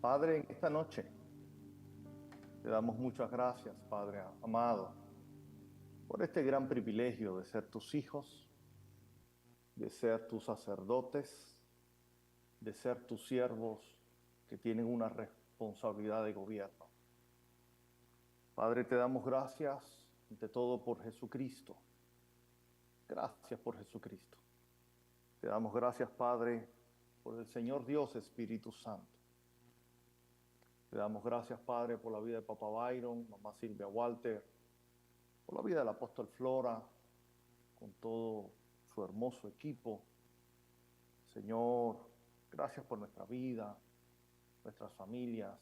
Padre, en esta noche te damos muchas gracias, Padre amado, por este gran privilegio de ser tus hijos, de ser tus sacerdotes, de ser tus siervos que tienen una responsabilidad de gobierno. Padre, te damos gracias ante todo por Jesucristo. Gracias por Jesucristo. Te damos gracias, Padre, por el Señor Dios Espíritu Santo. Te damos gracias, Padre, por la vida de Papá Byron, Mamá Silvia Walter, por la vida del apóstol Flora, con todo su hermoso equipo. Señor, gracias por nuestra vida, nuestras familias.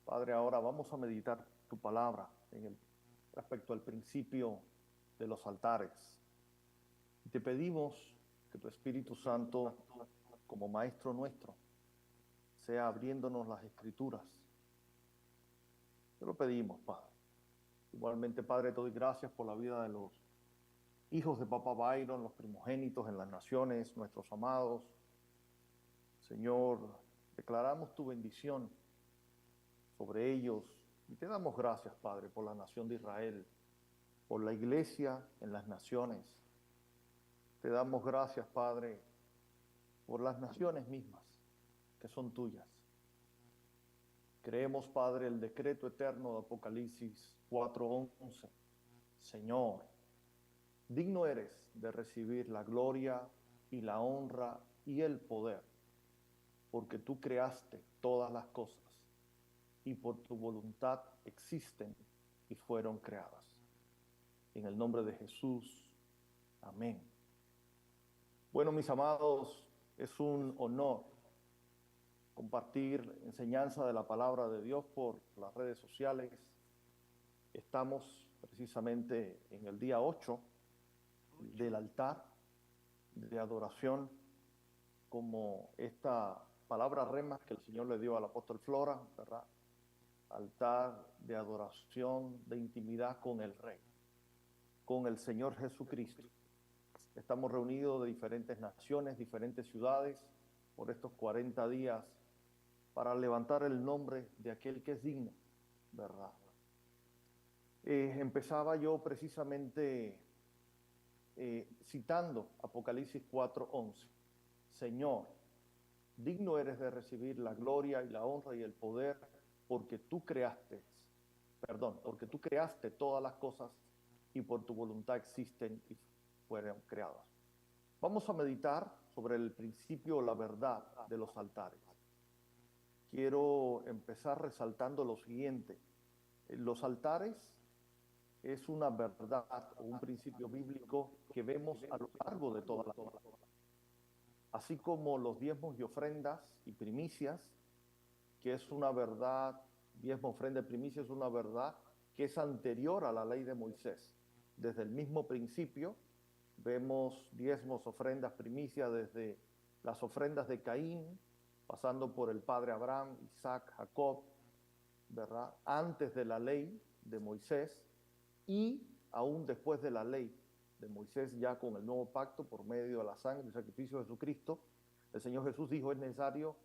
Padre, ahora vamos a meditar tu palabra respecto al principio de los altares. Y te pedimos que tu Espíritu Santo, como Maestro nuestro, sea abriéndonos las Escrituras. Te lo pedimos, Padre. Igualmente, Padre, te doy gracias por la vida de los hijos de Papá Byron, los primogénitos en las naciones, nuestros amados. Señor, declaramos tu bendición sobre ellos y te damos gracias, Padre, por la nación de Israel, por la iglesia en las naciones. Te damos gracias, Padre, por las naciones mismas que son tuyas. Creemos, Padre, el decreto eterno de Apocalipsis 4:11. Señor, digno eres de recibir la gloria y la honra y el poder, porque tú creaste todas las cosas y por tu voluntad existen y fueron creadas. En el nombre de Jesús, amén. Bueno, mis amados, es un honor compartir enseñanza de la palabra de Dios por las redes sociales. Estamos precisamente en el día 8 del altar de adoración, como esta palabra rema que el Señor le dio al apóstol Flora, ¿verdad? Altar de adoración, de intimidad con el Rey, con el Señor Jesucristo. Estamos reunidos de diferentes naciones, diferentes ciudades, por estos 40 días para levantar el nombre de aquel que es digno, ¿verdad? Empezaba yo precisamente citando Apocalipsis 4:11. Señor, digno eres de recibir la gloria y la honra y el poder porque tú creaste, porque tú creaste todas las cosas y por tu voluntad existen y fueron creadas. Vamos a meditar sobre el principio o la verdad de los altares. Quiero empezar resaltando lo siguiente. Los altares es una verdad o un principio bíblico que vemos a lo largo de toda la Biblia. Así como los diezmos y ofrendas y primicias, que es una verdad, diezmo, ofrenda y primicia es una verdad que es anterior a la ley de Moisés. Desde el mismo principio vemos diezmos, ofrendas, primicias desde las ofrendas de Caín, pasando por el padre Abraham, Isaac, Jacob, ¿verdad? Antes de la ley de Moisés y aún después de la ley de Moisés, ya con el nuevo pacto por medio de la sangre y el sacrificio de Jesucristo, el Señor Jesús dijo: es necesario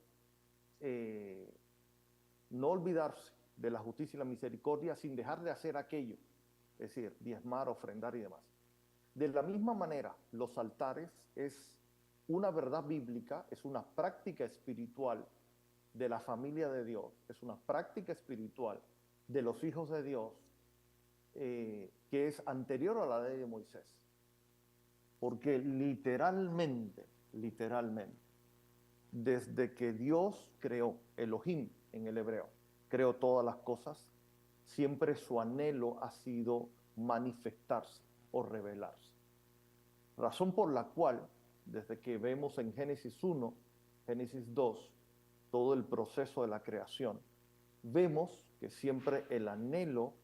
eh, no olvidarse de la justicia y la misericordia sin dejar de hacer aquello, es decir, diezmar, ofrendar y demás. De la misma manera, los altares es una verdad bíblica, es una práctica espiritual de la familia de Dios, es una práctica espiritual de los hijos de Dios, que es anterior a la ley de Moisés. Porque literalmente, desde que Dios creó, Elohim en el hebreo, creó todas las cosas, siempre su anhelo ha sido manifestarse o revelarse. Razón por la cual, desde que vemos en Génesis 1, Génesis 2, todo el proceso de la creación, vemos que siempre el anhelo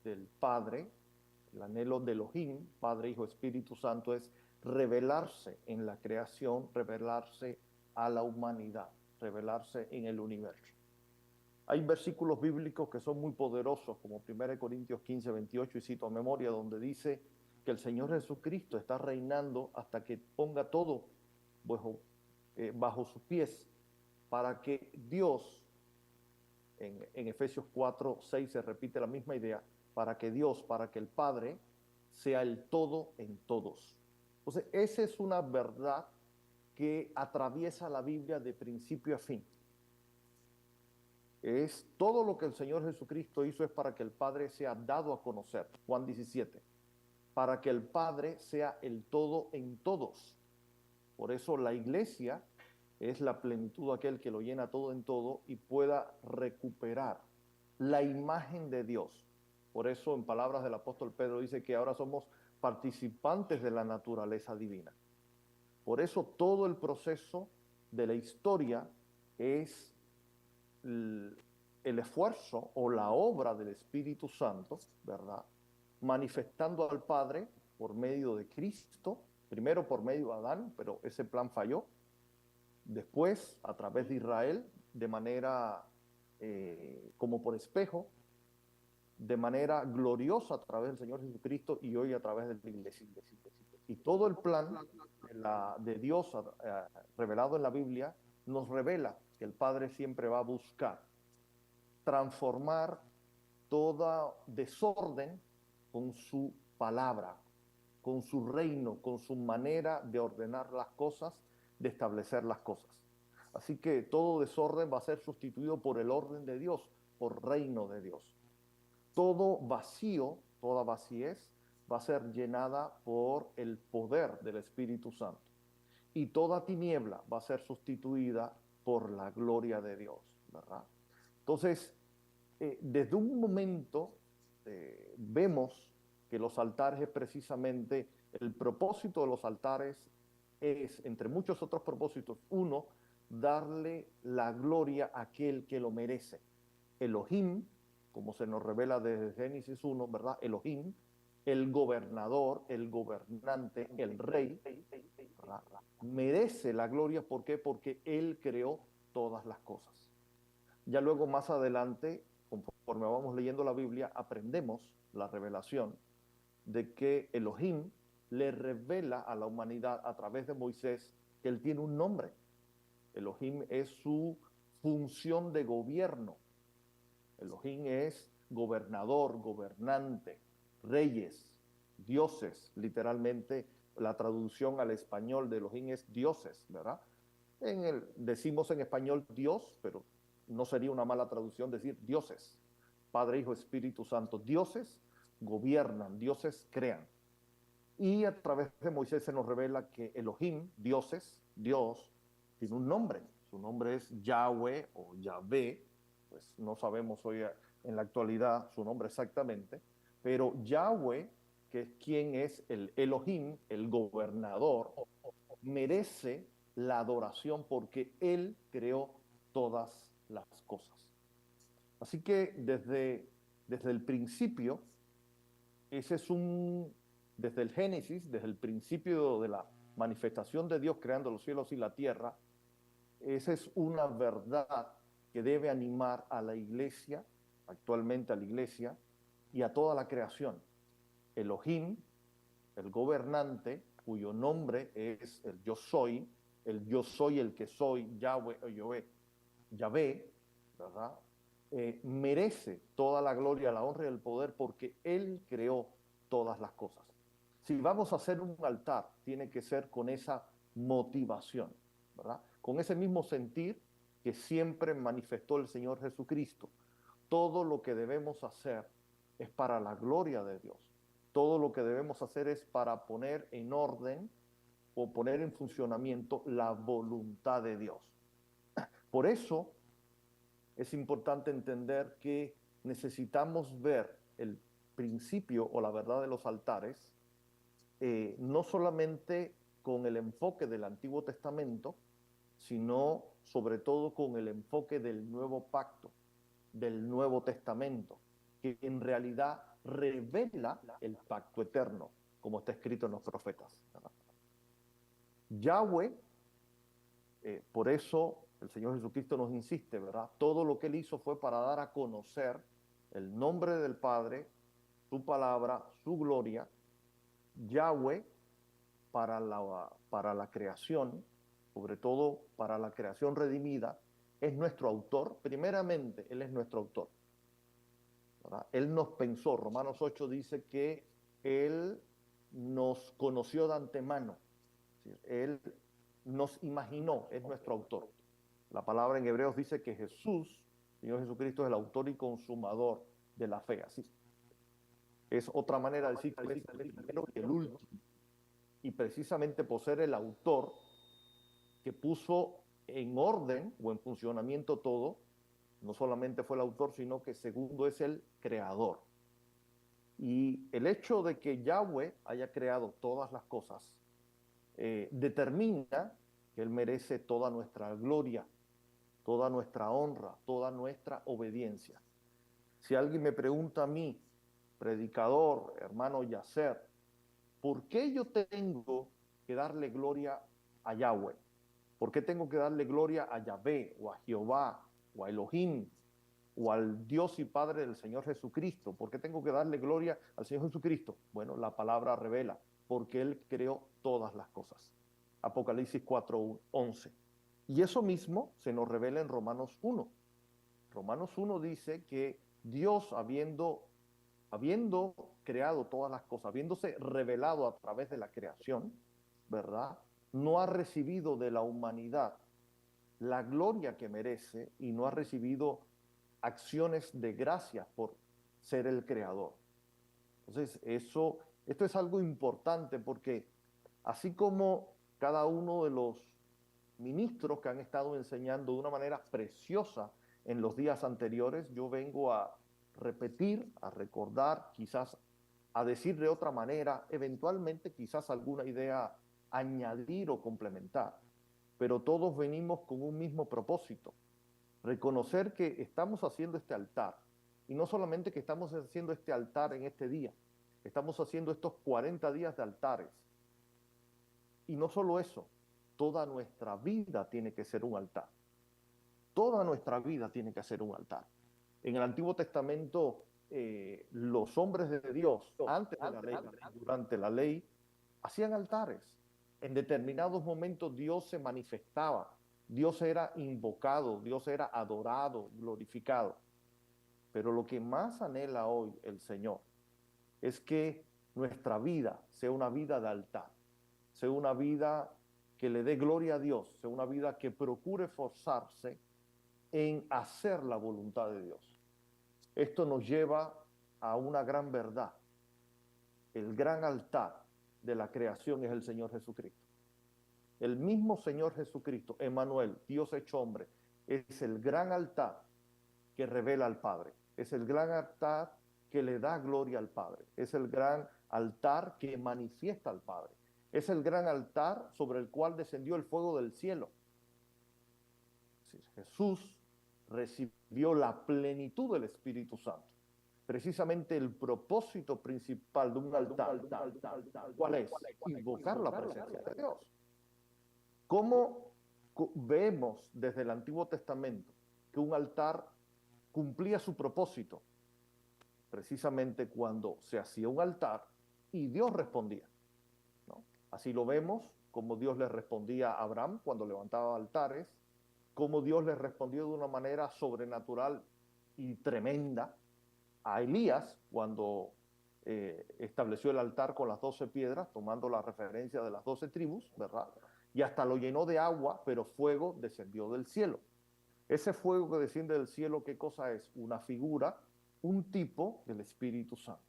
del Padre, el anhelo de Elohim, Padre, Hijo, Espíritu Santo, es revelarse en la creación, revelarse a la humanidad, revelarse en el universo. Hay versículos bíblicos que son muy poderosos, como 1 Corintios 15:28, y cito a memoria, donde dice que el Señor Jesucristo está reinando hasta que ponga todo bajo sus pies. para que Dios, en Efesios 4, 6 se repite la misma idea, para que Dios, para que el Padre sea el todo en todos. Entonces, esa es una verdad que atraviesa la Biblia de principio a fin. Es todo lo que el Señor Jesucristo hizo es para que el Padre sea dado a conocer. Juan 17. Para que el Padre sea el todo en todos. Por eso la iglesia es la plenitud de aquel que lo llena todo en todo y pueda recuperar la imagen de Dios. Por eso, en palabras del apóstol Pedro, dice que ahora somos participantes de la naturaleza divina. Por eso todo el proceso de la historia es el esfuerzo o la obra del Espíritu Santo, ¿verdad? Manifestando al Padre por medio de Cristo, primero por medio de Adán, pero ese plan falló. Después, a través de Israel, de manera como por espejo, de manera gloriosa a través del Señor Jesucristo y hoy a través de la iglesia. Y todo el plan de Dios revelado en la Biblia nos revela que el Padre siempre va a buscar transformar todo desorden con su palabra, con su reino, con su manera de ordenar las cosas, de establecer las cosas. Así que todo desorden va a ser sustituido por el orden de Dios, por reino de Dios. Todo vacío, toda vaciez, va a ser llenada por el poder del Espíritu Santo. Y toda tiniebla va a ser sustituida por la gloria de Dios, ¿verdad? Entonces, desde un momento vemos que los altares es precisamente, el propósito de los altares es, entre muchos otros propósitos, uno, darle la gloria a aquel que lo merece. Elohim, como se nos revela desde Génesis 1, ¿verdad? Elohim, el gobernador, el gobernante, el rey, ¿verdad? Merece la gloria. ¿Por qué? Porque él creó todas las cosas. Ya luego más adelante, conforme vamos leyendo la Biblia, aprendemos la revelación de que Elohim le revela a la humanidad a través de Moisés que él tiene un nombre. Elohim es su función de gobierno. Elohim es gobernador, gobernante, reyes, dioses, literalmente la traducción al español de Elohim es dioses, ¿verdad? Decimos en español Dios, pero no sería una mala traducción decir dioses. Padre, Hijo, Espíritu Santo. Dioses gobiernan, dioses crean. Y a través de Moisés se nos revela que Elohim, dioses, Dios, tiene un nombre. Su nombre es Yahweh o Yahvé. Pues no sabemos hoy en la actualidad su nombre exactamente. Pero Yahweh, que es quien es el Elohim, el gobernador, merece la adoración porque Él creó todas las cosas. Así que desde el principio, ese es desde el Génesis, desde el principio de la manifestación de Dios creando los cielos y la tierra, esa es una verdad que debe animar a la iglesia, actualmente a la iglesia, y a toda la creación. Elohim, el gobernante, cuyo nombre es el yo soy el que soy, Yahweh o Yahvé, ¿verdad? Merece toda la gloria, la honra y el poder porque Él creó todas las cosas. Si vamos a hacer un altar, tiene que ser con esa motivación, ¿verdad? Con ese mismo sentir que siempre manifestó el Señor Jesucristo. Todo lo que debemos hacer es para la gloria de Dios. Todo lo que debemos hacer es para poner en orden o poner en funcionamiento la voluntad de Dios. Por eso es importante entender que necesitamos ver el principio o la verdad de los altares, no solamente con el enfoque del Antiguo Testamento, sino sobre todo con el enfoque del Nuevo Pacto, del Nuevo Testamento, que en realidad revela el pacto eterno, como está escrito en los profetas, ¿verdad? Yahweh, por eso el Señor Jesucristo nos insiste, ¿verdad? Todo lo que Él hizo fue para dar a conocer el nombre del Padre, su palabra, su gloria. Yahweh para la creación, sobre todo para la creación redimida, es nuestro autor. Primeramente, Él es nuestro autor, ¿verdad? Él nos pensó. Romanos 8 dice que Él nos conoció de antemano. ¿Sí? Él nos imaginó, es nuestro autor. La palabra en Hebreos dice que Jesús, Señor Jesucristo, es el autor y consumador de la fe. Así es otra manera de decir que Él es el primero y el último. Y precisamente por ser el autor que puso en orden o en funcionamiento todo, no solamente fue el autor, sino que segundo es el creador. Y el hecho de que Yahweh haya creado todas las cosas determina que Él merece toda nuestra gloria, toda nuestra honra, toda nuestra obediencia. Si alguien me pregunta a mí, predicador, hermano Yasser, ¿por qué yo tengo que darle gloria a Yahweh? ¿Por qué tengo que darle gloria a Yahvé o a Jehová o a Elohim o al Dios y Padre del Señor Jesucristo? ¿Por qué tengo que darle gloria al Señor Jesucristo? Bueno, la palabra revela, porque Él creó todas las cosas. Apocalipsis 4:11. Y eso mismo se nos revela en Romanos 1. Romanos 1 dice que Dios, habiendo creado todas las cosas, habiéndose revelado a través de la creación, ¿verdad? No ha recibido de la humanidad la gloria que merece y no ha recibido acciones de gracia por ser el creador. Entonces, esto es algo importante porque así como cada uno de los ministros que han estado enseñando de una manera preciosa en los días anteriores, yo vengo a repetir, a recordar, quizás a decir de otra manera, eventualmente quizás alguna idea añadir o complementar, pero todos venimos con un mismo propósito, reconocer que estamos haciendo este altar, y no solamente que estamos haciendo este altar en este día, estamos haciendo estos 40 días de altares, y no solo eso, toda nuestra vida tiene que ser un altar. Toda nuestra vida tiene que ser un altar. En el Antiguo Testamento, los hombres de Dios, antes de la ley, durante la ley, hacían altares. En determinados momentos Dios se manifestaba, Dios era invocado, Dios era adorado, glorificado. Pero lo que más anhela hoy el Señor es que nuestra vida sea una vida de altar, sea una vida que le dé gloria a Dios, sea una vida que procure esforzarse en hacer la voluntad de Dios. Esto nos lleva a una gran verdad. El gran altar de la creación es el Señor Jesucristo. El mismo Señor Jesucristo, Emmanuel, Dios hecho hombre, es el gran altar que revela al Padre. Es el gran altar que le da gloria al Padre. Es el gran altar que manifiesta al Padre. Es el gran altar sobre el cual descendió el fuego del cielo. Jesús recibió la plenitud del Espíritu Santo. Precisamente el propósito principal de un altar, ¿cuál es? Invocar la presencia de Dios. ¿Cómo vemos desde el Antiguo Testamento que un altar cumplía su propósito? Precisamente cuando se hacía un altar y Dios respondía, ¿no? Así lo vemos, como Dios le respondía a Abraham cuando levantaba altares, como Dios le respondió de una manera sobrenatural y tremenda a Elías cuando estableció el altar con las 12 piedras, tomando la referencia de las 12 tribus, ¿verdad? Y hasta lo llenó de agua, pero fuego descendió del cielo. Ese fuego que desciende del cielo, ¿qué cosa es? Una figura, un tipo del Espíritu Santo.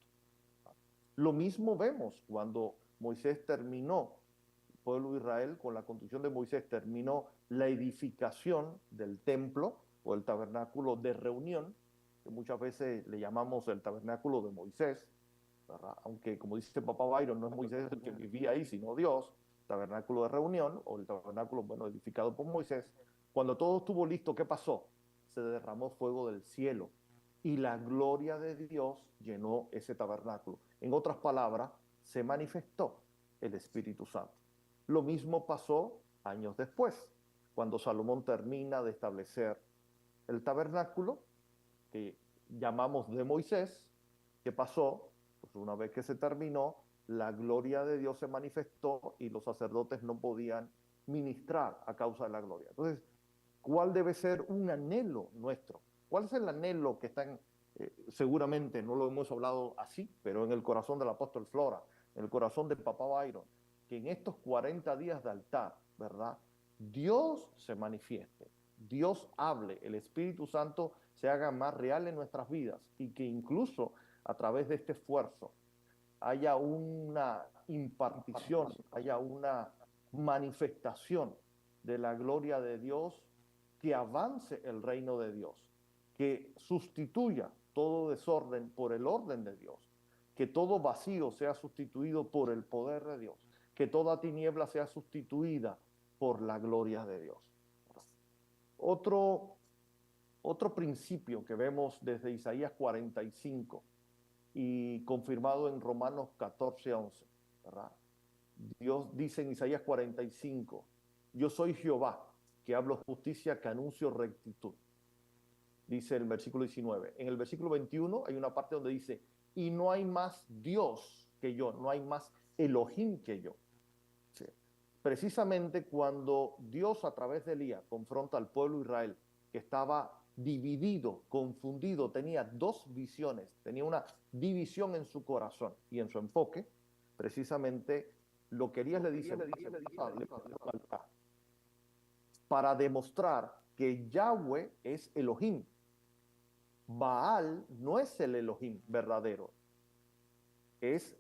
Lo mismo vemos cuando Moisés terminó, el pueblo de Israel, con la construcción de Moisés, terminó la edificación del templo o el tabernáculo de reunión, que muchas veces le llamamos el tabernáculo de Moisés, ¿verdad? Aunque como dice papá Byron, no es Moisés el que vivía ahí, sino Dios, tabernáculo de reunión o el tabernáculo, bueno, edificado por Moisés. Cuando todo estuvo listo, ¿qué pasó? Se derramó fuego del cielo y la gloria de Dios llenó ese tabernáculo. En otras palabras, se manifestó el Espíritu Santo. Lo mismo pasó años después, cuando Salomón termina de establecer el tabernáculo, que llamamos de Moisés. ¿Qué pasó? Pues una vez que se terminó, la gloria de Dios se manifestó y los sacerdotes no podían ministrar a causa de la gloria. Entonces, ¿Cuál debe ser un anhelo nuestro? ¿Cuál es el anhelo que está seguramente, no lo hemos hablado así, pero en el corazón del apóstol Flora, en el corazón de Papá Byron, que en estos 40 días de altar, ¿verdad? Dios se manifieste, Dios hable, el Espíritu Santo se haga más real en nuestras vidas y que incluso a través de este esfuerzo haya una impartición, haya una manifestación de la gloria de Dios, que avance el reino de Dios, que sustituya todo desorden por el orden de Dios, que todo vacío sea sustituido por el poder de Dios, que toda tiniebla sea sustituida por la gloria de Dios. Otro, otro principio que vemos desde Isaías 45 y confirmado en Romanos 14:11, ¿verdad? Dios dice en Isaías 45, yo soy Jehová, que hablo justicia, que anuncio rectitud. Dice el versículo 19. En el versículo 21 hay una parte donde dice, y no hay más Dios que yo, no hay más Elohim que yo. Sí. Precisamente cuando Dios a través de Elías confronta al pueblo de Israel, que estaba dividido, confundido, tenía dos visiones, tenía una división en su corazón y en su enfoque, precisamente lo que Elías le dice, para demostrar que Yahweh es Elohim. Baal no es el Elohim verdadero, es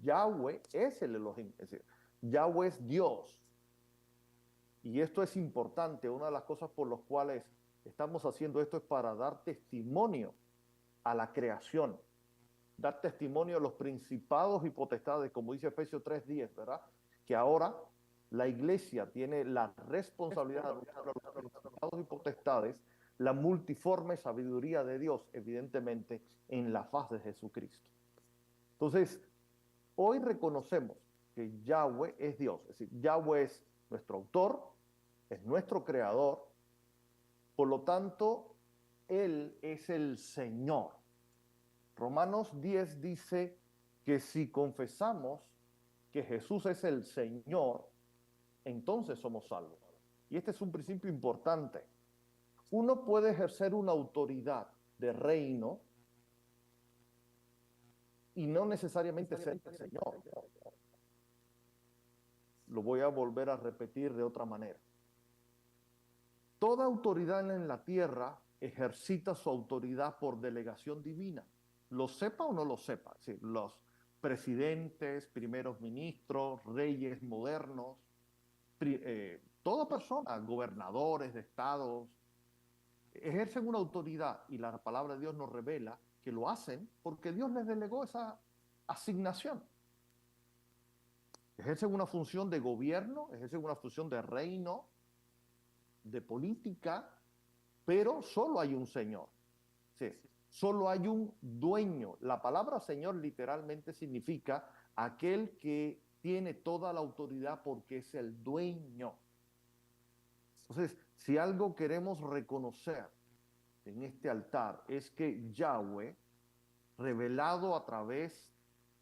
Yahweh es el Elohim, es decir, Yahweh es Dios. Y esto es importante, una de las cosas por las cuales estamos haciendo esto es para dar testimonio a la creación, dar testimonio a los principados y potestades, como dice Efesios 3:10, ¿verdad? Que ahora la iglesia tiene la responsabilidad de anunciar a los principados y potestades la multiforme sabiduría de Dios, evidentemente, en la faz de Jesucristo. Entonces, hoy reconocemos que Yahweh es Dios, es decir, Yahweh es nuestro autor, es nuestro creador, por lo tanto, Él es el Señor. Romanos 10 dice que si confesamos que Jesús es el Señor, entonces somos salvos. Y este es un principio importante. Uno puede ejercer una autoridad de reino y no necesariamente ser el Señor. Lo voy a volver a repetir de otra manera. Toda autoridad en la tierra ejercita su autoridad por delegación divina, lo sepa o no lo sepa. Es decir, los presidentes, primeros ministros, reyes modernos, toda persona, gobernadores de estados, ejercen una autoridad y la palabra de Dios nos revela que lo hacen porque Dios les delegó esa asignación. Ejercen una función de gobierno, ejercen una función de reino, de política, pero solo hay un Señor. Sí, solo hay un dueño. La palabra Señor literalmente significa aquel que tiene toda la autoridad porque es el dueño. Entonces, si algo queremos reconocer en este altar es que Yahweh, revelado a través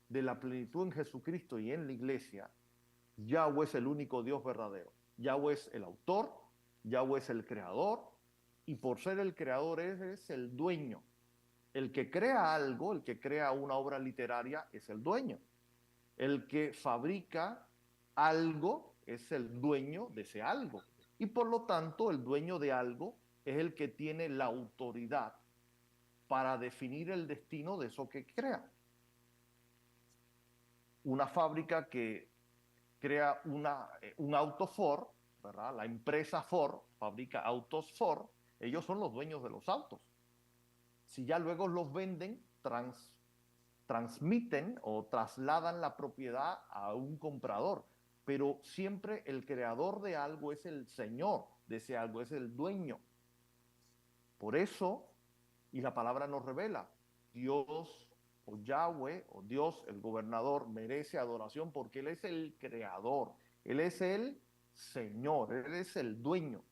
de la plenitud en Jesucristo y en la iglesia, Yahweh es el único Dios verdadero. Yahweh es el autor, Yahweh es el creador, y por ser el creador es el dueño. El que crea algo, el que crea una obra literaria, es el dueño. El que fabrica algo es el dueño de ese algo. Y por lo tanto, el dueño de algo es el que tiene la autoridad para definir el destino de eso que crea. Una fábrica que crea un auto Ford, ¿verdad? La empresa Ford fabrica autos Ford, ellos son los dueños de los autos. Si ya luego los venden, transmiten o trasladan la propiedad a un comprador, pero siempre el creador de algo es el señor de ese algo, es el dueño. Por eso, y la palabra nos revela, Dios o Yahweh o Dios, el gobernador, merece adoración porque Él es el creador, Él es el Señor, Él es el dueño.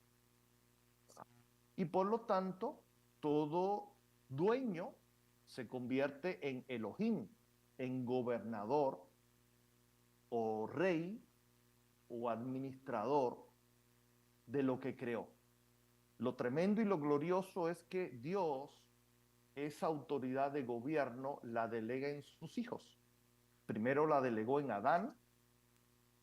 Y por lo tanto, todo dueño se convierte en Elohim, en gobernador o rey o administrador de lo que creó. Lo tremendo y lo glorioso es que Dios esa autoridad de gobierno la delega en sus hijos. Primero la delegó en Adán.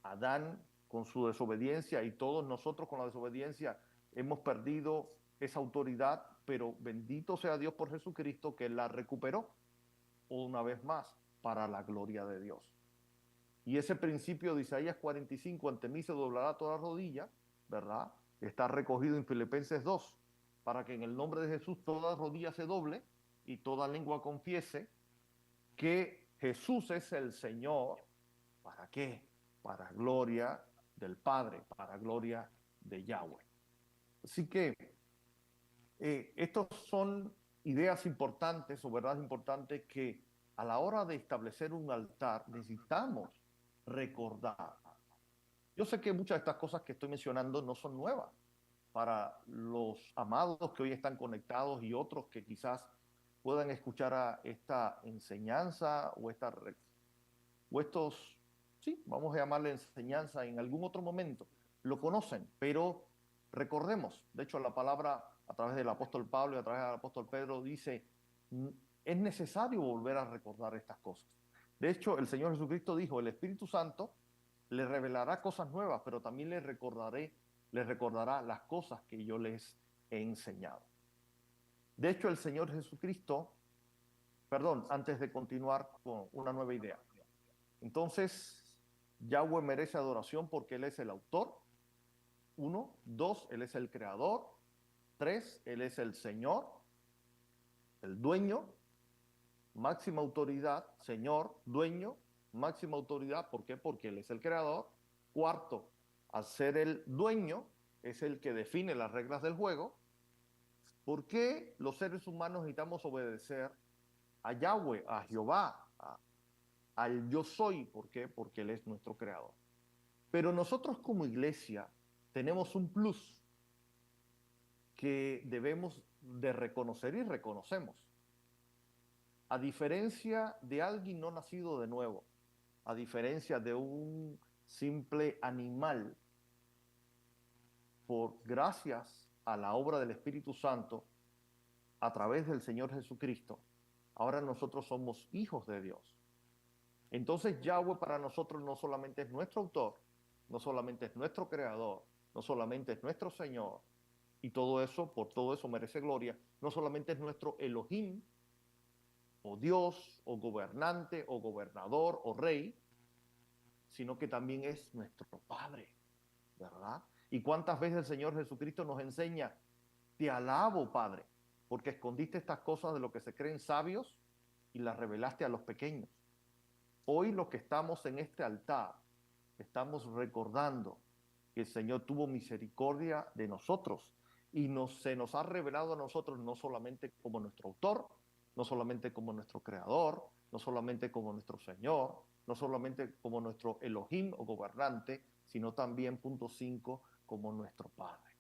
Adán con su desobediencia y todos nosotros con la desobediencia hemos perdido esa autoridad, pero bendito sea Dios por Jesucristo que la recuperó una vez más para la gloria de Dios. Y ese principio de Isaías 45, ante mí se doblará toda rodilla, ¿verdad? Está recogido en Filipenses 2, para que en el nombre de Jesús toda rodilla se doble y toda lengua confiese que Jesús es el Señor. ¿Para qué? Para gloria del Padre, para gloria de Yahweh. Así que estos son ideas importantes o verdades importantes que a la hora de establecer un altar necesitamos recordar. Yo sé que muchas de estas cosas que estoy mencionando no son nuevas para los amados que hoy están conectados y otros que quizás puedan escuchar a esta enseñanza o estos, sí, vamos a llamarle enseñanza en algún otro momento, lo conocen, pero recordemos, de hecho la palabra a través del apóstol Pablo y a través del apóstol Pedro dice, es necesario volver a recordar estas cosas. De hecho, el Señor Jesucristo dijo, el Espíritu Santo le revelará cosas nuevas, pero también les recordará las cosas que yo les he enseñado. De hecho, el Señor Jesucristo, perdón, antes de continuar con una nueva idea. Entonces, Yahweh merece adoración porque Él es el autor. 1, 2, Él es el creador. 3, Él es el Señor, el dueño, máxima autoridad, Señor, dueño, máxima autoridad. ¿Por qué? Porque Él es el creador. 4, al ser el dueño, es el que define las reglas del juego. ¿Por qué los seres humanos necesitamos obedecer a Yahweh, a Jehová, al yo soy? ¿Por qué? Porque Él es nuestro creador. Pero nosotros como iglesia tenemos un plus que debemos de reconocer y reconocemos. A diferencia de alguien no nacido de nuevo, a diferencia de un simple animal, por gracias a la obra del Espíritu Santo, a través del Señor Jesucristo, ahora nosotros somos hijos de Dios. Entonces Yahweh para nosotros no solamente es nuestro autor, no solamente es nuestro creador, no solamente es nuestro Señor, y todo eso, por todo eso merece gloria, no solamente es nuestro Elohim, o Dios, o gobernante, o gobernador, o rey, sino que también es nuestro Padre, ¿verdad? ¿Y cuántas veces el Señor Jesucristo nos enseña, te alabo, Padre, porque escondiste estas cosas de lo que se creen sabios y las revelaste a los pequeños? Hoy los que estamos en este altar, estamos recordando que el Señor tuvo misericordia de nosotros y se nos ha revelado a nosotros no solamente como nuestro autor, no solamente como nuestro creador, no solamente como nuestro Señor, no solamente como nuestro Elohim o gobernante, sino también, punto 5, como nuestro Padre.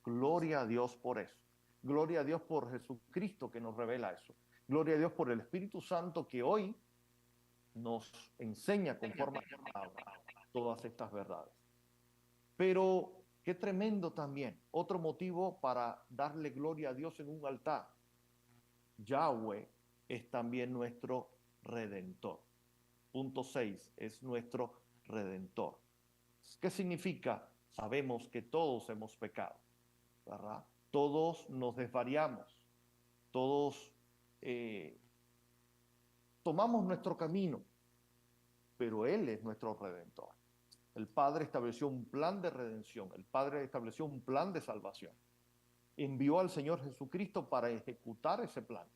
Gloria a Dios por eso. Gloria a Dios por Jesucristo que nos revela eso. Gloria a Dios por el Espíritu Santo que hoy nos enseña conforme a la palabra todas estas verdades. Pero qué tremendo también, otro motivo para darle gloria a Dios en un altar. Yahweh es también nuestro redentor. Punto 6, es nuestro redentor. ¿Qué significa? Sabemos que todos hemos pecado, ¿verdad? Todos nos desvariamos, todos tomamos nuestro camino, pero Él es nuestro redentor. El Padre estableció un plan de redención, el Padre estableció un plan de salvación. Envió al Señor Jesucristo para ejecutar ese plan.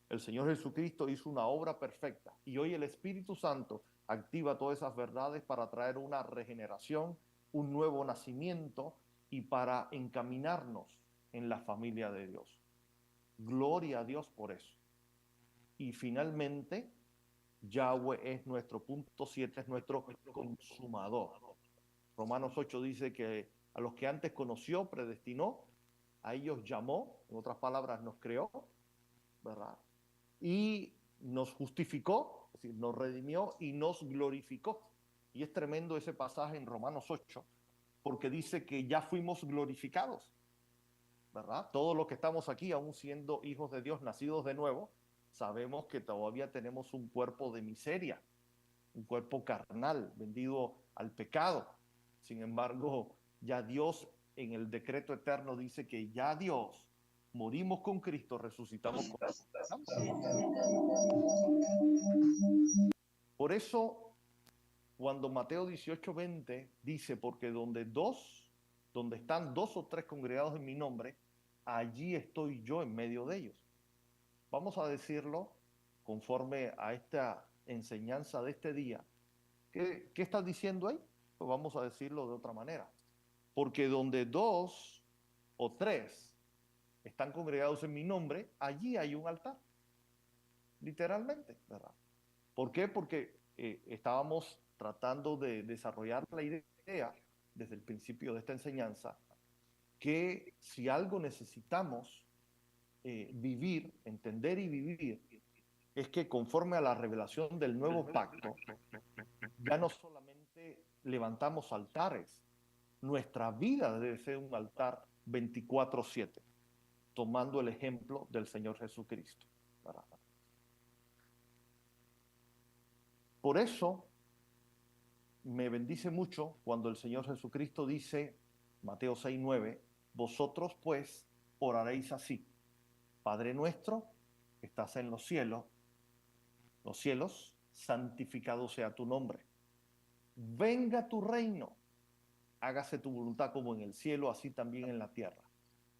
El Señor Jesucristo hizo una obra perfecta y hoy el Espíritu Santo activa todas esas verdades para traer una regeneración, un nuevo nacimiento y para encaminarnos en la familia de Dios. Gloria a Dios por eso. Y finalmente, Yahweh es nuestro punto 7, es nuestro consumador. Romanos 8 dice que a los que antes conoció, predestinó, a ellos llamó, en otras palabras, nos creó, ¿verdad? Y nos justificó, es decir, nos redimió y nos glorificó. Y es tremendo ese pasaje en Romanos 8, porque dice que ya fuimos glorificados. ¿verdad? Todos los que estamos aquí, aún siendo hijos de Dios, nacidos de nuevo, sabemos que todavía tenemos un cuerpo de miseria, un cuerpo carnal, vendido al pecado. Sin embargo, ya Dios en el decreto eterno dice que ya Dios, morimos con Cristo, resucitamos con Él. Por eso, cuando Mateo 18:20 dice, porque donde están dos o tres congregados en mi nombre, allí estoy yo en medio de ellos. Vamos a decirlo conforme a esta enseñanza de este día. ¿Qué está diciendo ahí? Pues vamos a decirlo de otra manera. Porque donde dos o tres están congregados en mi nombre, allí hay un altar. Literalmente, ¿verdad? ¿Por qué? Porque estábamos tratando de desarrollar la idea desde el principio de esta enseñanza que si algo necesitamos vivir, entender y vivir, es que conforme a la revelación del nuevo pacto, ya no solamente levantamos altares, nuestra vida debe ser un altar 24/7, tomando el ejemplo del Señor Jesucristo, ¿verdad? Por eso me bendice mucho cuando el Señor Jesucristo dice, Mateo 6:9, vosotros pues oraréis así, Padre nuestro, que estás en los cielos, santificado sea tu nombre. Venga tu reino, hágase tu voluntad como en el cielo, así también en la tierra.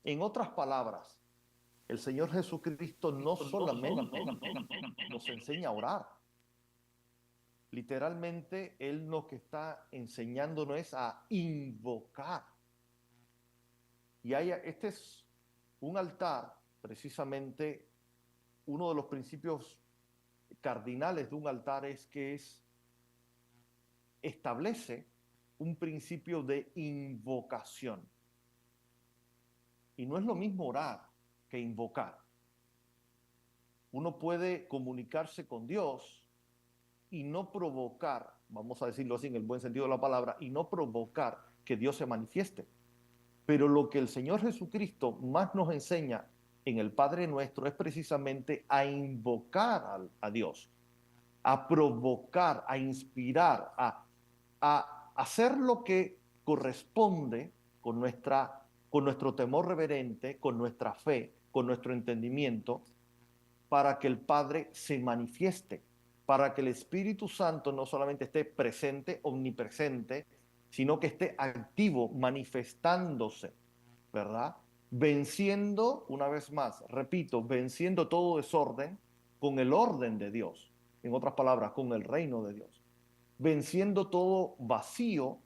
En otras palabras, el Señor Jesucristo no solamente nos enseña a orar, literalmente Él lo que está enseñándonos es a invocar. Y este es un altar, precisamente uno de los principios cardinales de un altar es que establece un principio de invocación. Y no es lo mismo orar que invocar. Uno puede comunicarse con Dios y no provocar, vamos a decirlo así en el buen sentido de la palabra, y no provocar que Dios se manifieste. Pero lo que el Señor Jesucristo más nos enseña en el Padre Nuestro es precisamente a invocar a Dios, a provocar, a inspirar, a hacer lo que corresponde con nuestro temor reverente, con nuestra fe, con nuestro entendimiento, para que el Padre se manifieste, para que el Espíritu Santo no solamente esté presente, omnipresente, sino que esté activo, manifestándose, ¿verdad? Venciendo, una vez más, repito, venciendo todo desorden con el orden de Dios. En otras palabras, con el reino de Dios. Venciendo todo vacío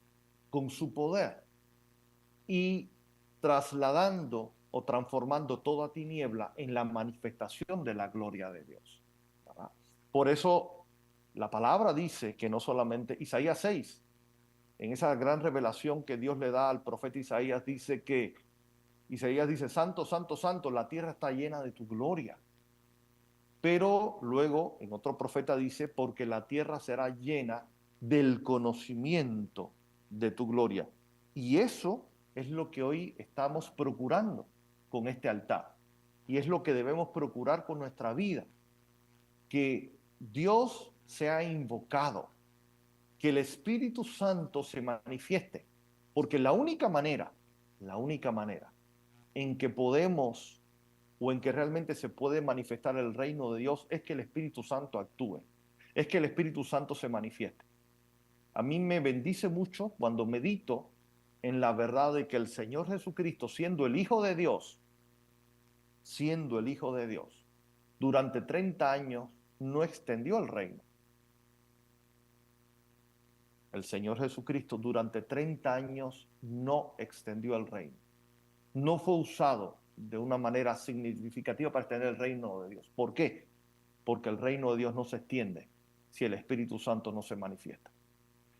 con su poder y trasladando o transformando toda tiniebla en la manifestación de la gloria de Dios, ¿verdad? Por eso la palabra dice que no solamente Isaías 6, en esa gran revelación que Dios le da al profeta Isaías, Isaías dice, santo, santo, santo, la tierra está llena de tu gloria. Pero luego en otro profeta dice, porque la tierra será llena del conocimiento de tu gloria. Y eso es lo que hoy estamos procurando con este altar. Y es lo que debemos procurar con nuestra vida. Que Dios sea invocado, que el Espíritu Santo se manifieste. Porque la única manera en que podemos o en que realmente se puede manifestar el reino de Dios es que el Espíritu Santo actúe, es que el Espíritu Santo se manifieste. A mí me bendice mucho cuando medito en la verdad de que el Señor Jesucristo, siendo el Hijo de Dios, durante 30 años no extendió el reino. El Señor Jesucristo durante 30 años no extendió el reino. No fue usado de una manera significativa para extender el reino de Dios. ¿Por qué? Porque el reino de Dios no se extiende si el Espíritu Santo no se manifiesta.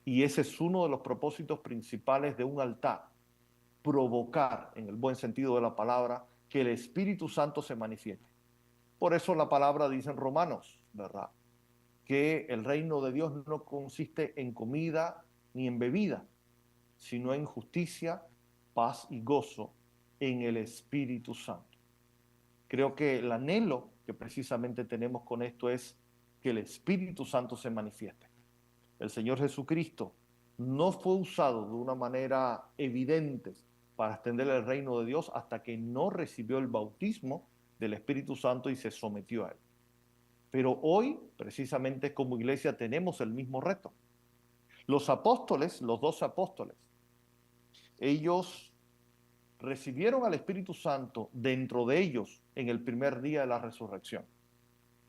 Y ese es uno de los propósitos principales de un altar, provocar, en el buen sentido de la palabra, que el Espíritu Santo se manifieste. Por eso la palabra dice en Romanos, ¿verdad?, que el reino de Dios no consiste en comida ni en bebida, sino en justicia, paz y gozo en el Espíritu Santo. Creo que el anhelo que precisamente tenemos con esto es que el Espíritu Santo se manifieste. El Señor Jesucristo no fue usado de una manera evidente para extender el reino de Dios hasta que no recibió el bautismo del Espíritu Santo y se sometió a él. Pero hoy, precisamente como iglesia, tenemos el mismo reto. Los apóstoles, los 12 apóstoles, ellos recibieron al Espíritu Santo dentro de ellos en el primer día de la resurrección.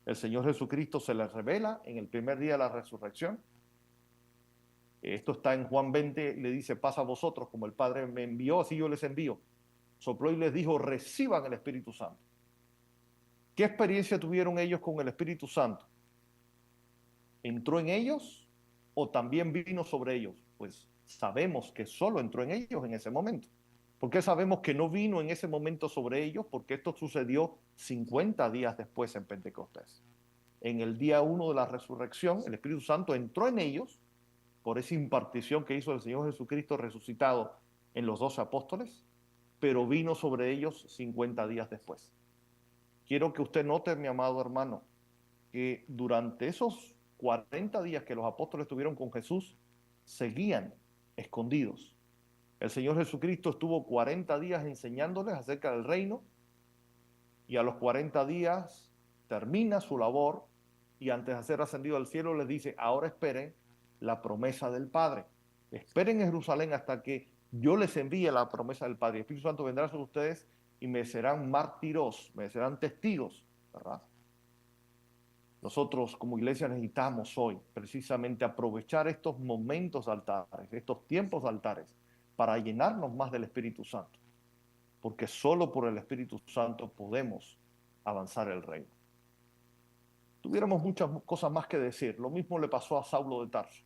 El Señor Jesucristo se les revela en el primer día de la resurrección. Esto está en Juan 20, le dice, pasa a vosotros, como el Padre me envió, así yo les envío. Sopló y les dijo, reciban el Espíritu Santo. ¿Qué experiencia tuvieron ellos con el Espíritu Santo? ¿Entró en ellos o también vino sobre ellos? Pues sabemos que solo entró en ellos en ese momento. ¿Por qué sabemos que no vino en ese momento sobre ellos? Porque esto sucedió 50 días después en Pentecostés. En el día 1 de la resurrección, el Espíritu Santo entró en ellos por esa impartición que hizo el Señor Jesucristo resucitado en los 12 apóstoles, pero vino sobre ellos 50 días después. Quiero que usted note, mi amado hermano, que durante esos 40 días que los apóstoles estuvieron con Jesús, seguían escondidos. El Señor Jesucristo estuvo 40 días enseñándoles acerca del reino y a los 40 días termina su labor y antes de ser ascendido al cielo les dice, ahora esperen la promesa del Padre. Esperen en Jerusalén hasta que yo les envíe la promesa del Padre. El Espíritu Santo vendrá sobre ustedes y me serán mártiros, me serán testigos, ¿verdad? Nosotros como iglesia necesitamos hoy precisamente aprovechar estos momentos de altares, estos tiempos de altares, para llenarnos más del Espíritu Santo, porque solo por el Espíritu Santo podemos avanzar el reino. Tuviéramos muchas cosas más que decir. Lo mismo le pasó a Saulo de Tarso.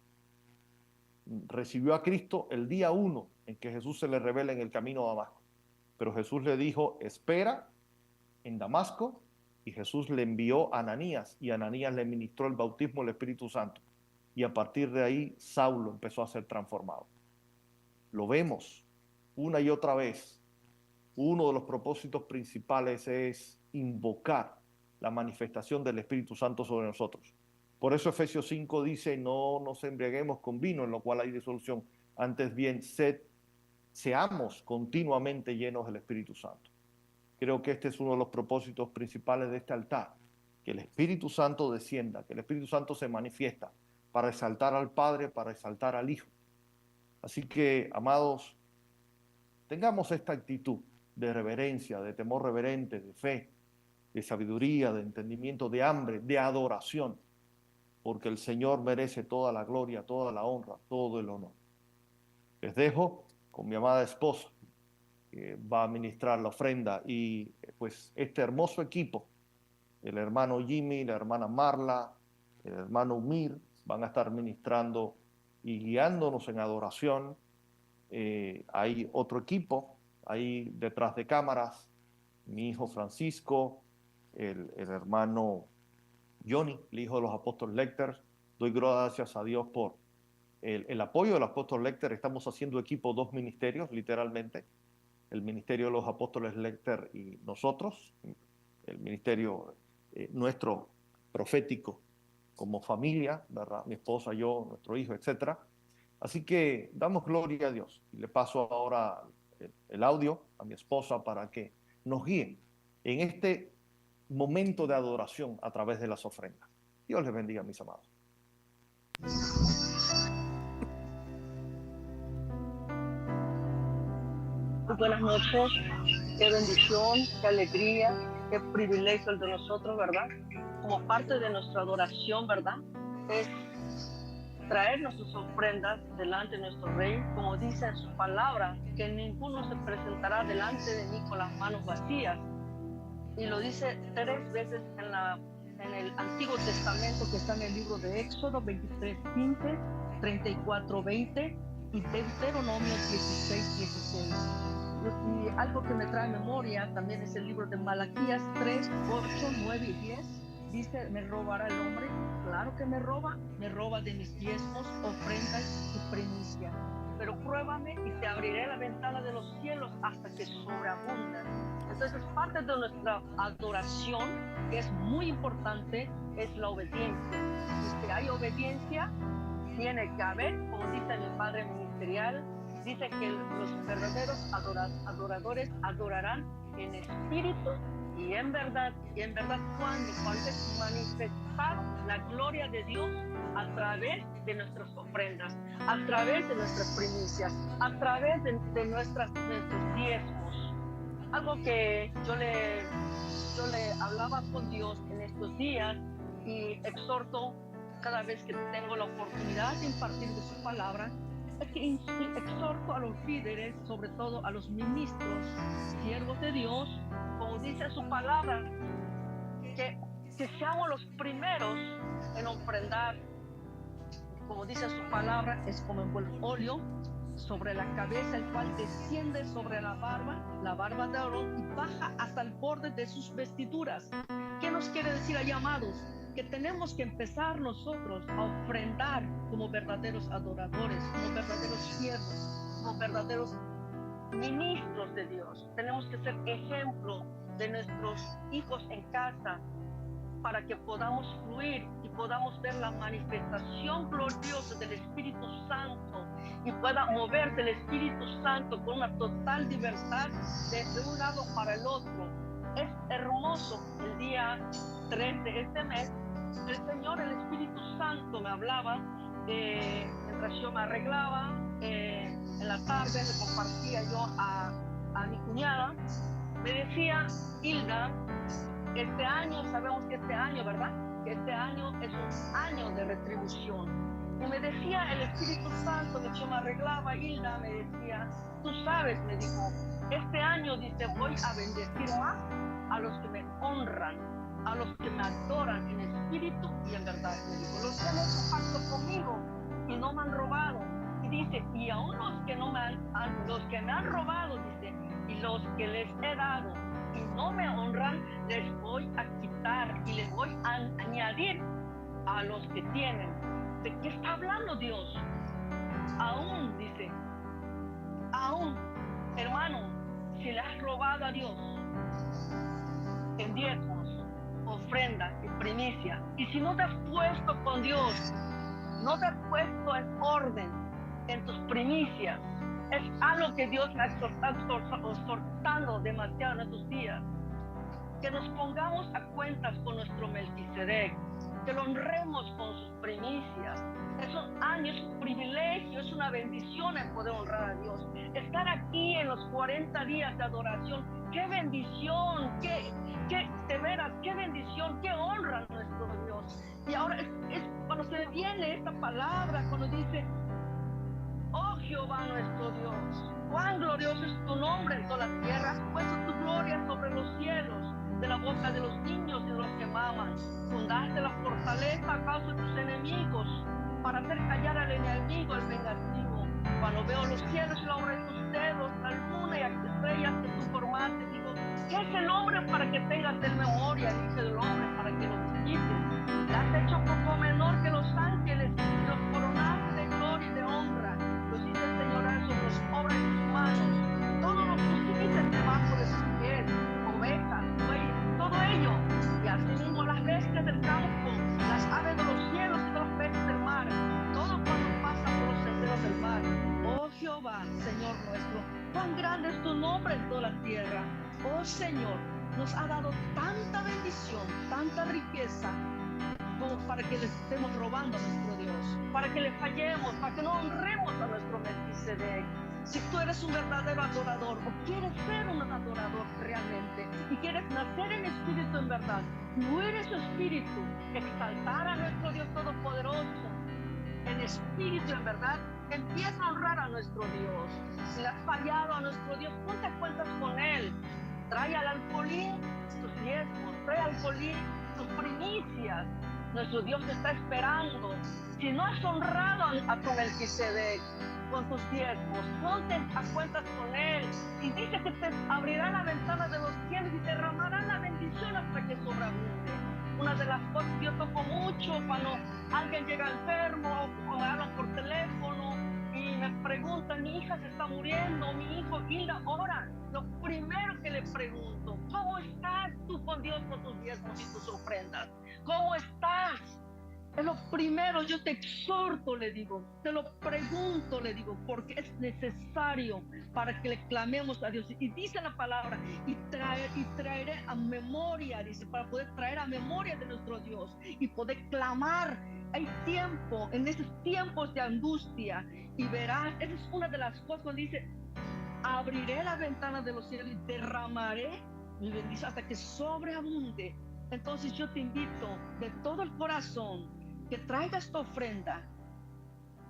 Recibió a Cristo el día 1 en que Jesús se le revela en el camino a Damasco. Pero Jesús le dijo, espera en Damasco, y Jesús le envió a Ananías, y Ananías le ministró el bautismo del Espíritu Santo. Y a partir de ahí, Saulo empezó a ser transformado. Lo vemos una y otra vez. Uno de los propósitos principales es invocar la manifestación del Espíritu Santo sobre nosotros. Por eso Efesios 5 dice, no nos embriaguemos con vino, en lo cual hay disolución. Antes bien, seamos continuamente llenos del Espíritu Santo. Creo que este es uno de los propósitos principales de este altar, que el Espíritu Santo descienda, que el Espíritu Santo se manifiesta para exaltar al Padre, para exaltar al Hijo. Así que, amados, tengamos esta actitud de reverencia, de temor reverente, de fe, de sabiduría, de entendimiento, de hambre, de adoración, porque el Señor merece toda la gloria, toda la honra, todo el honor. Les dejo con mi amada esposa, que va a ministrar la ofrenda, y pues este hermoso equipo, el hermano Jimmy, la hermana Marla, el hermano Umir, van a estar ministrando y guiándonos en adoración. Hay otro equipo ahí detrás de cámaras, mi hijo Francisco, el hermano Johnny, el hijo de los apóstoles Lecter. Doy gracias a Dios por el apoyo del apóstol Lecter. Estamos haciendo equipo, dos ministerios, literalmente. El ministerio de los apóstoles Lecter y nosotros, el ministerio nuestro profético como familia, ¿verdad? Mi esposa, yo, nuestro hijo, etc. Así que damos gloria a Dios. Y le paso ahora el audio a mi esposa para que nos guíe en este momento de adoración a través de las ofrendas. Dios les bendiga, mis amados. Muy buenas noches, qué bendición, qué alegría, qué privilegio el de nosotros, ¿verdad? Como parte de nuestra adoración, ¿verdad? Es traer nuestras ofrendas delante de nuestro Rey, como dice en su palabra, que ninguno se presentará delante de mí con las manos vacías. Y lo dice 3 veces en el Antiguo Testamento, que está en el libro de Éxodo 23:15, 34:20 y Deuteronomio 16:16. Y algo que me trae memoria también es el libro de Malaquías 3, 8, 9 y 10. Dice, ¿me robará el hombre? Claro que me roba de mis diezmos, ofrendas y primicia. pero pruébame y te abriré la ventana de los cielos hasta que sobreabunde. Entonces, parte de nuestra adoración, que es muy importante, es la obediencia. Y si hay obediencia, tiene que haber, como dice mi padre ministerial, dice que los verdaderos adoradores adorarán en espíritu y en verdad. Y en verdad, cuando es manifestar la gloria de Dios a través de nuestras ofrendas, a través de nuestras primicias, a través de nuestros diezmos. Algo que yo le hablaba con Dios en estos días y exhorto cada vez que tengo la oportunidad de impartir de su palabra, es que exhorto a los líderes, sobre todo a los ministros, siervos de Dios, como dice su palabra, que seamos los primeros en ofrendar. Como dice su palabra, es como en buen óleo sobre la cabeza, el cual desciende sobre la barba de Aarón, y baja hasta el borde de sus vestiduras. ¿Qué nos quiere decir ahí, amados? Que tenemos que empezar nosotros a ofrendar como verdaderos adoradores, como verdaderos siervos, como verdaderos ministros de Dios. Tenemos que ser ejemplo de nuestros hijos en casa, para que podamos fluir y podamos ver la manifestación gloriosa del Espíritu Santo y pueda moverse el Espíritu Santo con una total libertad de un lado para el otro. Es hermoso. El día 3 de este mes, el Señor, el Espíritu Santo me hablaba, mientras yo me arreglaba, en la tarde le compartía yo a mi cuñada, me decía: Hilda, este año, sabemos que este año, ¿verdad? Que este año es un año de retribución. Y me decía el Espíritu Santo, que yo me arreglaba, Hilda, me decía: tú sabes, me dijo, este año, dice, voy a bendecir más a los que me honran, a los que me adoran en espíritu y en verdad. Me dijo: los que han hecho pacto conmigo y no me han robado. Y dice: y aún los que me han robado, dice, y los que les he dado y no me honran, les voy a quitar y les voy a añadir a los que tienen. ¿De qué está hablando Dios? Aún, dice, aún, hermano, si le has robado a Dios en diezmos, ofrenda y primicia, y si no te has puesto con Dios, no te has puesto en orden en tus primicias, es algo que Dios me ha exhortado demasiado en estos días. Que nos pongamos a cuentas con nuestro Melquisedec, que lo honremos con sus primicias. Es un año, es un privilegio, es una bendición el poder honrar a Dios. Estar aquí en los 40 días de adoración, qué bendición, de veras, qué bendición, qué honra a nuestro Dios. Y ahora es cuando se viene esta palabra, cuando dice: oh Jehová nuestro Dios, cuán glorioso es tu nombre en toda la tierra, has puesto tu gloria sobre los cielos, de la boca de los niños y de los que maman. Fundaste la fortaleza a causa de tus enemigos, para hacer callar al enemigo, al vengativo. Cuando veo los cielos y la obra de tus dedos, la luna y las estrellas que tú formaste, digo: ¿qué es el hombre para que tengas en memoria? Dice el hombre para que lo visites. Le has hecho poco menor que los ángeles y los coronaste de gloria y de honra. Los hiciste señorar sobre las obras de tus manos. Todo lo pusiste debajo de sus pies, ovejas, bueyes, todo ello. Y asimismo las bestias del campo, las aves de los cielos y de los peces del mar, todo cuanto pasa por los senderos del mar. Oh Jehová, Señor nuestro, cuán grande es tu nombre en toda la tierra. Oh Señor, nos ha dado tanta bendición, tanta riqueza, como para que le estemos robando a nuestro Dios, para que le fallemos, para que no honremos a nuestro Melquisedec. Si tú eres un verdadero adorador o quieres ser un adorador realmente y quieres nacer en espíritu en verdad, fluir en su espíritu, exaltar a nuestro Dios Todopoderoso en espíritu en verdad, empieza a honrar a nuestro Dios. Si le has fallado a nuestro Dios, ponte a cuentas con Él. Trae al alfolí tus diezmos, trae al alfolí tus primicias. Nuestro Dios te está esperando. Si no has honrado a tu Melquisedec con tus diezmos, ponte a cuentas con Él. Y dice que te abrirá la ventana de los cielos y te derramará la bendición hasta que sobreabunde. Una de las cosas que yo toco mucho cuando alguien llega enfermo o me hablan por teléfono y y me preguntan, mi hija se está muriendo, mi hijo, Hilda, ora. Lo primero que le pregunto, ¿cómo estás tú con Dios con tus diezmos y tus ofrendas? ¿Cómo estás? Es lo primero, yo te exhorto, le digo, te lo pregunto, le digo, porque es necesario para que le clamemos a Dios. Y dice la palabra, y traeré a memoria, dice, para poder traer a memoria de nuestro Dios y poder clamar. Hay tiempo, en esos tiempos de angustia, y verás, esa es una de las cosas cuando dice, abriré la ventana de los cielos y derramaré mi bendición hasta que sobreabunde. Entonces yo te invito de todo el corazón que traigas tu ofrenda,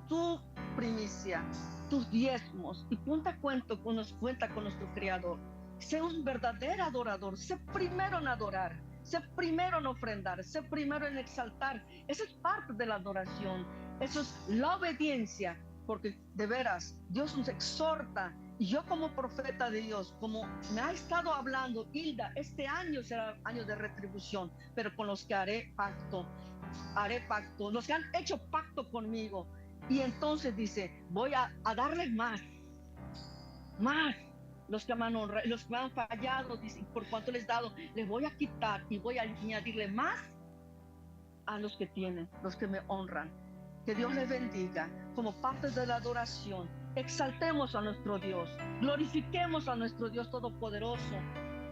tu primicia, tus diezmos, y cuenta con nuestro Creador. Sé un verdadero adorador, sé primero en adorar, sé primero en ofrendar, sé primero en exaltar. Eso es parte de la adoración, eso es la obediencia, porque de veras Dios nos exhorta. Y yo como profeta de Dios, como me ha estado hablando Hilda, este año será año de retribución, pero con los que haré pacto, los que han hecho pacto conmigo. Y entonces dice, voy a darles más. Los que me han honrado, los que me han fallado, dice, por cuanto les he dado, les voy a quitar y voy a añadirle más a los que tienen, los que me honran. Que Dios les bendiga como parte de la adoración. Exaltemos a nuestro Dios, glorifiquemos a nuestro Dios Todopoderoso,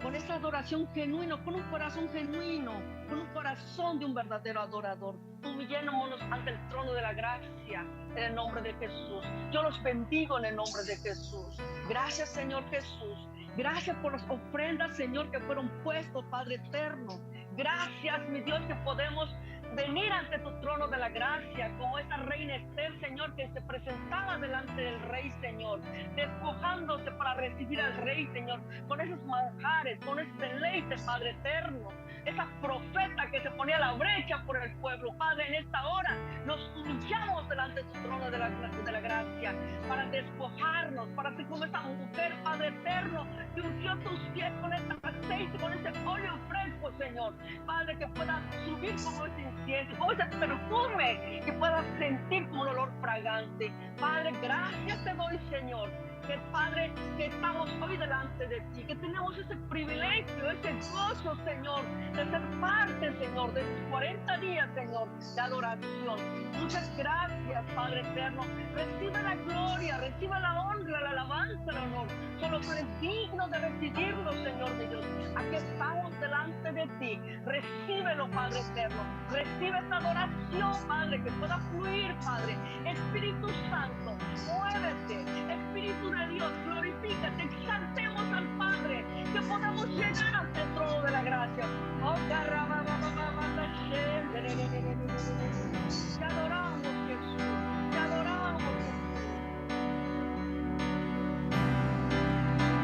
con esta adoración genuina, con un corazón genuino, con un corazón de un verdadero adorador. Humillémonos ante el trono de la gracia, en el nombre de Jesús. Yo los bendigo en el nombre de Jesús. Gracias, Señor Jesús. Gracias por las ofrendas, Señor, que fueron puestos, Padre eterno. Gracias, mi Dios, que podemos venir ante tu trono de la gracia, como esa reina Esther, Señor, que se presentaba delante del rey, Señor, despojándose para recibir al rey, Señor, con esos manjares, con ese deleite, Padre eterno. Esa profeta que se ponía a la brecha por el pueblo. Padre, en esta hora nos humillamos delante de tu trono de la gracia, para despojarnos, para ser como esa mujer, Padre eterno, que ungió tus pies con ese aceite, con ese óleo fresco, Señor. Padre, que pueda subir como ese incienso, como ese perfume, que pueda sentir como un olor fragante. Padre, gracias te doy, Señor, que Padre, que estamos hoy delante de ti, que tenemos ese privilegio, ese gozo, Señor, de ser parte, Señor, de estos 40 días, Señor, de adoración. Muchas gracias, Padre eterno. Recibe la gloria, recibe la honra, la alabanza, el honor. Solo tú eres digno de recibirlo, Señor de Dios. Aquí estamos delante de ti. Recíbelo, Padre eterno. Recibe esta adoración, Padre, que pueda fluir, Padre. Espíritu Santo, muévete. Espíritu de Dios, glorifícate. Exaltemos al Padre, que podamos llegar ante el trono de la gracia. Oh